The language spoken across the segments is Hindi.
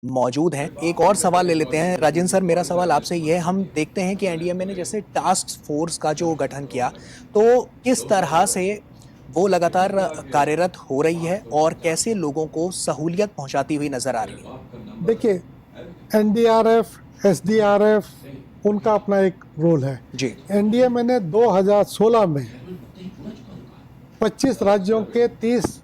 मौजूद हैं। एक और सवाल ले लेते हैं। राजेंद्र सर, मेरा सवाल आपसे ये है, हम देखते हैं कि एनडीएमए ने जैसे टास्क फोर्स का जो गठन किया, तो किस तरह से वो लगातार कार्यरत हो रही है और कैसे लोगों को सहूलियत पहुंचाती हुई नजर आ रही है? देखिए, एनडीआरएफ, एसडीआरएफ, उनका अपना एक रोल है। जी। एनडीएमए ने 2016 में 25 राज्यों के 30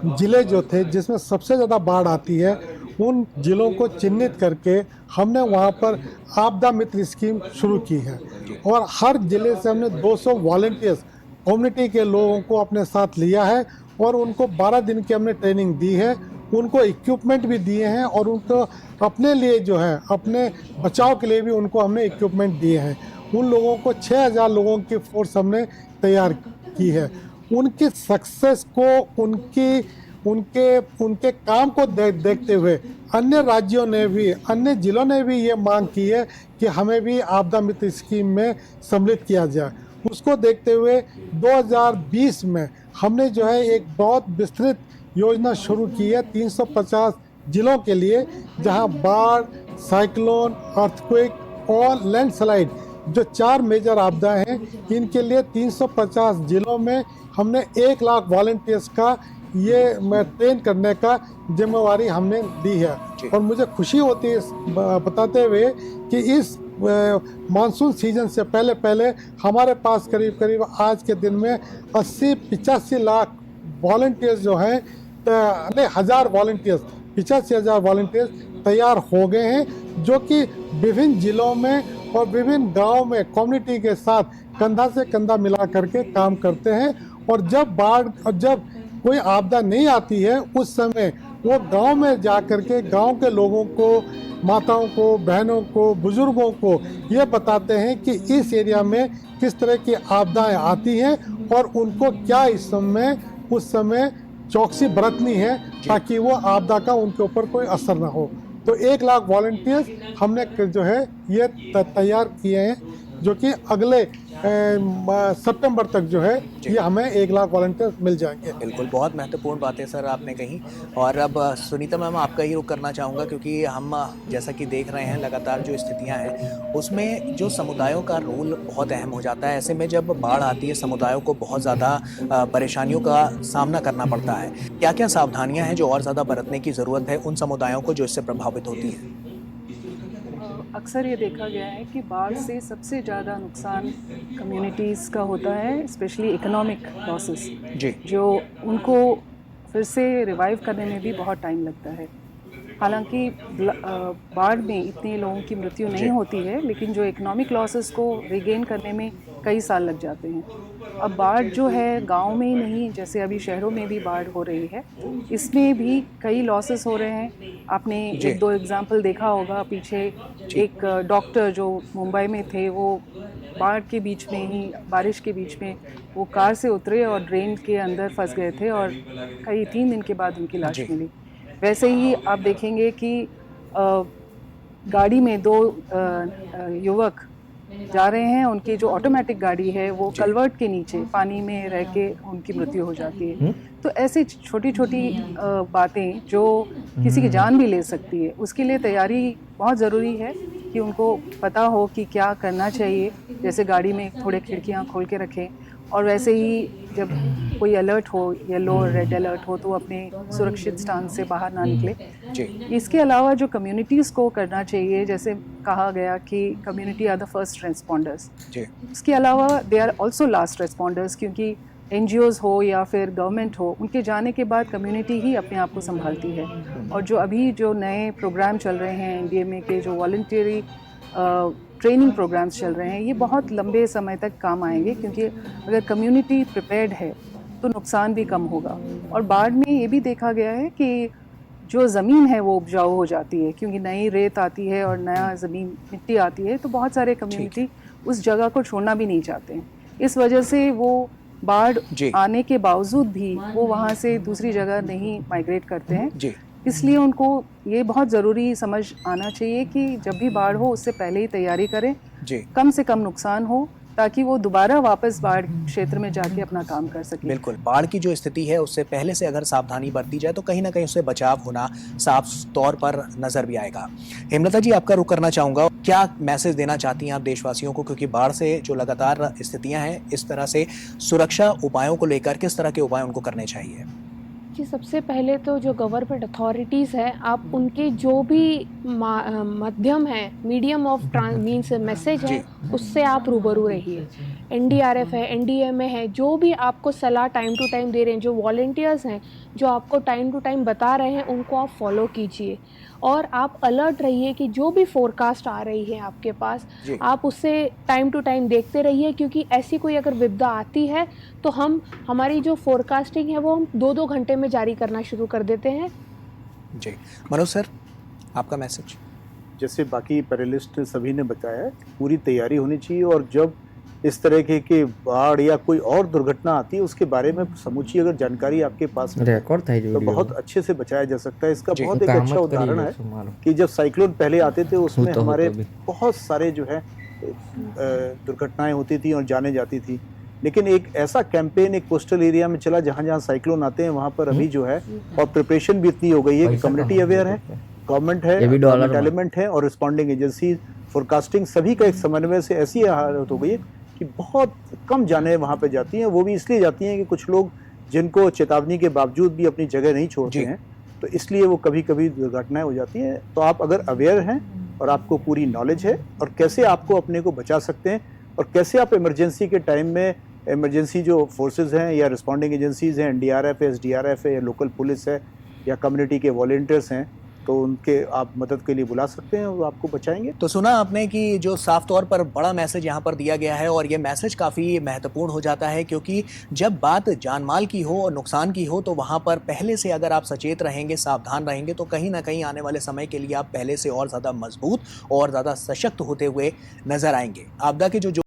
जिले जो थे जिसमें सबसे ज़्यादा बाढ़ आती है, उन जिलों को चिन्हित करके हमने वहाँ पर आपदा मित्र स्कीम शुरू की है। और हर जिले से हमने 200 वॉलंटियर्स, कम्युनिटी के लोगों को अपने साथ लिया है और उनको 12 दिन की हमने ट्रेनिंग दी है। उनको इक्विपमेंट भी दिए हैं और उनको अपने लिए जो है, अपने बचाव के लिए भी उनको हमने इक्विपमेंट दिए हैं। उन लोगों को 6000 लोगों की फोर्स हमने तैयार की है। उनकी सक्सेस को, उनके उनके काम को देखते हुए अन्य राज्यों ने भी, अन्य जिलों ने भी ये मांग की है कि हमें भी आपदा मित्र स्कीम में सम्मिलित किया जाए। उसको देखते हुए 2020 में हमने जो है एक बहुत विस्तृत योजना शुरू की है 350 जिलों के लिए, जहां बाढ़, साइक्लोन, अर्थक्वेक और लैंडस्लाइड जो 4 मेजर आपदाएं हैं, इनके लिए 350 जिलों में हमने 1 लाख वॉलंटियर्स का ये ट्रेन करने का जिम्मेवारी हमने दी है। और मुझे खुशी होती है बताते हुए कि इस मानसून सीजन से पहले पहले हमारे पास करीब करीब आज के दिन में 80-85 लाख वॉलंटियर्स जो हैं, हजार वॉलंटियर्स, 85,000 वॉलंटियर्स तैयार हो गए हैं, जो कि विभिन्न जिलों में और विभिन्न गांव में कम्युनिटी के साथ कंधा से कंधा मिला करके काम करते हैं। और जब बाढ़ और जब कोई आपदा नहीं आती है, उस समय वो गांव में जा करके गांव के लोगों को, माताओं को, बहनों को, बुजुर्गों को ये बताते हैं कि इस एरिया में किस तरह की आपदाएं आती हैं और उनको क्या इस समय, उस समय चौकसी बरतनी है ताकि वो आपदा का उनके ऊपर कोई असर ना हो। तो 1 लाख वॉलंटियर्स हमने जो है ये तैयार किए हैं, जो कि अगले सितंबर तक जो है ये हमें 1 लाख वॉलंटियर्स मिल जाएंगे। बिल्कुल, बहुत महत्वपूर्ण बातें सर आपने कही। और अब सुनीता मैम, आपका ही रुख करना चाहूँगा, क्योंकि हम जैसा कि देख रहे हैं लगातार जो स्थितियां हैं उसमें जो समुदायों का रोल बहुत अहम हो जाता है। ऐसे में जब बाढ़ आती है, समुदायों को बहुत ज़्यादा परेशानियों का सामना करना पड़ता है। क्या क्या सावधानियां हैं जो और ज़्यादा बरतने की ज़रूरत है उन समुदायों को जो इससे प्रभावित होती हैं? अक्सर ये देखा गया है कि बाढ़ से सबसे ज़्यादा नुकसान कम्युनिटीज़ का होता है, स्पेशली इकोनॉमिक लॉसेस, जी। जो उनको फिर से रिवाइव करने में भी बहुत टाइम लगता है। हालांकि बाढ़ में इतने लोगों की मृत्यु नहीं होती है, लेकिन जो इकोनॉमिक लॉसेस को रिगेन करने में कई साल लग जाते हैं। अब बाढ़ जो है गांव में ही नहीं, जैसे अभी शहरों में भी बाढ़ हो रही है, इसमें भी कई लॉसेस हो रहे हैं। आपने 1-2 एग्जाम्पल देखा होगा पीछे। एक डॉक्टर जो मुंबई में थे, वो बाढ़ के बीच में ही, बारिश के बीच में वो कार से उतरे और ड्रेन के अंदर फंस गए थे और कई 3 दिन के बाद उनकी लाश मिली। वैसे ही आप देखेंगे कि गाड़ी में 2 युवक जा रहे हैं, उनकी जो ऑटोमेटिक गाड़ी है वो कलवर्ट के नीचे पानी में रह के उनकी मृत्यु हो जाती है। तो ऐसी छोटी छोटी बातें जो किसी की जान भी ले सकती है, उसके लिए तैयारी बहुत ज़रूरी है कि उनको पता हो कि क्या करना चाहिए। जैसे गाड़ी में थोड़े खिड़कियां खोल के रखें, और वैसे ही जब कोई अलर्ट हो, येलो रेड अलर्ट हो, तो अपने सुरक्षित स्थान से बाहर ना निकले। इसके अलावा जो कम्युनिटीज़ को करना चाहिए, जैसे कहा गया कि कम्युनिटी आर द फर्स्ट रेस्पॉन्डर्स, इसके अलावा दे आर ऑल्सो लास्ट रेस्पॉन्डर्स, क्योंकि NGOs हो या फिर गवर्नमेंट हो, उनके जाने के बाद कम्युनिटी ही अपने आप को संभालती है। और जो अभी जो नए प्रोग्राम चल रहे हैं एनडीएमए के, जो वॉलंटियरी ट्रेनिंग प्रोग्राम्स चल रहे हैं, ये बहुत लंबे समय तक काम आएंगे, क्योंकि अगर कम्युनिटी प्रिपेयर्ड है तो नुकसान भी कम होगा। और बाढ़ में ये भी देखा गया है कि जो ज़मीन है वो उपजाऊ हो जाती है, क्योंकि नई रेत आती है और नया ज़मीन मिट्टी आती है, तो बहुत सारे कम्युनिटी उस जगह को छोड़ना भी नहीं चाहते हैं। इस वजह से वो बाढ़ आने के बावजूद भी वो वहाँ से दूसरी जगह नहीं माइग्रेट करते हैं। इसलिए उनको ये बहुत ज़रूरी समझ आना चाहिए कि जब भी बाढ़ हो उससे पहले ही तैयारी करें, कम से कम नुकसान हो, ताकि वो दोबारा वापस बाढ़ क्षेत्र में जाके अपना काम कर सके। बिल्कुल, बाढ़ की जो स्थिति है उससे पहले से अगर सावधानी बरती जाए तो कहीं ना कहीं उससे बचाव होना साफ तौर पर नजर भी आएगा। हेमलता जी, आपका रुख करना चाहूंगा, क्या मैसेज देना चाहती हैं आप देशवासियों को, क्योंकि बाढ़ से जो लगातार स्थितियां हैं, इस तरह से सुरक्षा उपायों को लेकर किस तरह के उपाय उनको करने चाहिए? जी, सबसे पहले तो जो गवर्नमेंट अथॉरिटीज़ हैं, आप उनके जो भी माध्यम है, मीडियम ऑफ मीन्स मैसेज है, उससे आप रूबरू रहिए। एनडीआरएफ है, एनडीएमए है, जो भी आपको सलाह टाइम टू टाइम दे रहे हैं, जो वॉलंटियर्स हैं, जो आपको टाइम टू टाइम बता रहे हैं, उनको आप फॉलो कीजिए और आप अलर्ट रहिए कि जो भी फोरकास्ट आ रही है आपके पास, आप उससे टाइम टू टाइम देखते रहिए, क्योंकि ऐसी कोई अगर विपदा आती है तो हमारी जो फोरकास्टिंग है वो हम 2-2 घंटे में जारी करना शुरू कर देते हैं। जी, मनोज सर, आपका मैसेज? जैसे बाकी पैनलिस्ट सभी ने बताया, पूरी तैयारी होनी चाहिए और जब इस तरह के बाढ़ या कोई और दुर्घटना आती है उसके बारे में समुची अगर जानकारी आपके पास है तो बहुत अच्छे से बचाया जा सकता है। इसका बहुत एक अच्छा उदाहरण है कि जब साइक्लोन पहले आते थे उसमें हमारे बहुत सारे जो है दुर्घटनाएं होती थी और जाने जाती थी, लेकिन एक ऐसा कैंपेन एक कोस्टल एरिया में चला जहाँ जहाँ साइक्लोन आते हैं वहाँ पर अभी जो है और प्रिपरेशन भी इतनी हो गई है कि कम्युनिटी अवेयर है, गवर्नमेंट है, गवर्नमेंट एलिमेंट है और रिस्पॉन्डिंग एजेंसी, फोरकास्टिंग, सभी का एक समन्वय से ऐसी हालत हो गई है कि बहुत कम जाने वहाँ पे जाती हैं। वो भी इसलिए जाती हैं कि कुछ लोग जिनको चेतावनी के बावजूद भी अपनी जगह नहीं छोड़ते हैं, तो इसलिए वो कभी कभी दुर्घटनाएं हो जाती हैं। तो आप अगर अवेयर हैं और आपको पूरी नॉलेज है और कैसे आपको अपने को बचा सकते हैं और कैसे आप इमरजेंसी के टाइम में इमरजेंसी जो फोर्सेज हैं या रिस्पॉन्डिंग एजेंसीज हैं, एनडीआरएफ है, एसडीआरएफ है या लोकल पुलिस है या कम्युनिटी के वॉलंटियर्स हैं, तो उनके आप मदद के लिए बुला सकते हैं और आपको बचाएंगे। तो सुना आपने कि जो साफ तौर पर बड़ा मैसेज यहाँ पर दिया गया है और ये मैसेज काफ़ी महत्वपूर्ण हो जाता है, क्योंकि जब बात जानमाल की हो और नुकसान की हो तो वहाँ पर पहले से अगर आप सचेत रहेंगे, सावधान रहेंगे, तो कहीं ना कहीं आने वाले समय के लिए आप पहले से और ज़्यादा मजबूत और ज़्यादा सशक्त होते हुए नजर आएंगे। आपदा के जो